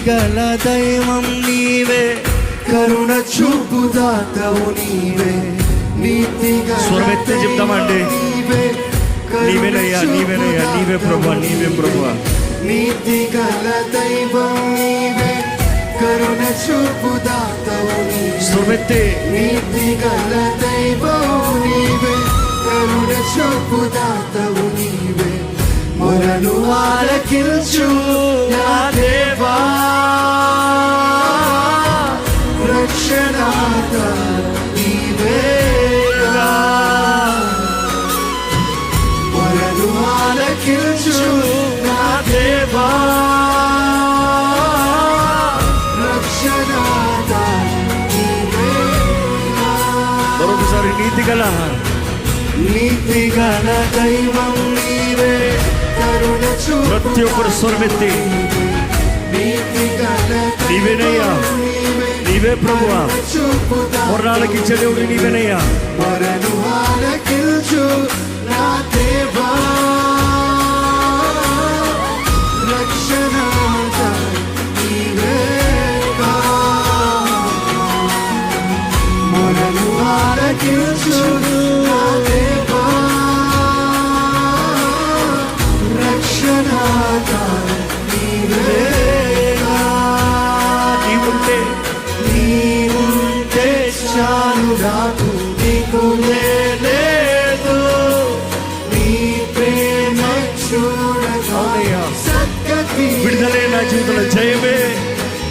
గల దైవం నీవే, కరుణ చూపుదాతవు నీవే, నీతిగా స్వరమెత్తి చెప్తామండి. నీవేనయ్యా, నీవేనయ్యా, నీవే ప్రభువా, నీవే ప్రభువా. నీతి గల దైవం నీవే, కరుణ చూపుదాతవు నీవే, స్వరమెత్తి. నీతి గల దైవం నీవే, కరుణ చూపుదాతవు నీవే, మొరను ఆలకించు నా దేవా, రక్షణాత నీవేగా, మొరను ఆలకించు నా దేవా, రక్షణాత నీవేగా. మరొకసారి నీతిగల దైవం నీవే, కరుణ చూపు. ప్రతి ఒక్కరు స్వరమెత్తి నీవేనయ్యా, నీవే ప్రభువా, మొర్రాలకి చెడుడు నీవేనయ్యా. మొరను ఆలకించు నా దేవా, రక్షణాత నీవేగా, మొరను ఆలకించు నా దేవా, రక్షణాత నీవేగా. నీవుంటే చాలు నాకు, నీకు లేదు, నీ ప్రేమ చూడగా సద్గతి. విడుదలే నా జీవితంలో జయమే.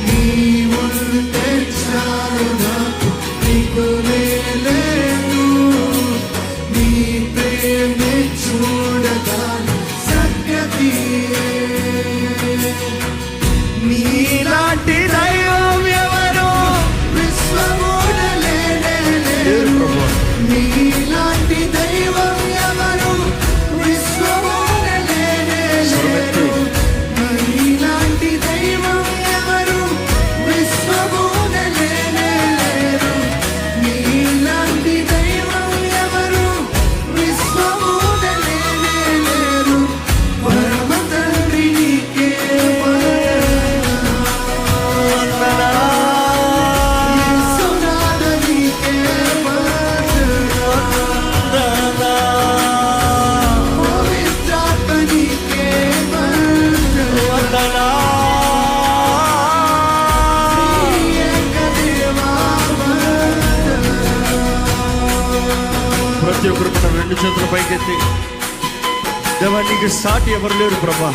నీవుంటే చాలు నాకు, నీకు లేదు, నీ ప్రేమ చూడగా సద్గతి. నీలాంటి దైవం ఎవరు విశ్వమున లేనే లేరు, నీలాంటి దైవం ఎవరు విశ్వమున లేనే లేరు, నీలాంటి దైవం ఎవరు విశ్వమున లేనే లేరు, నీలాంటి దైవం ఎవరు విశ్వమున లేనే లేరు. పరమ తండ్రి నీకే ప్రతి ఒక్కరు మన రెండు చేతుల పైకెత్తి, దేవా నీకు సాటి ఎవరు లేరు ప్రభా.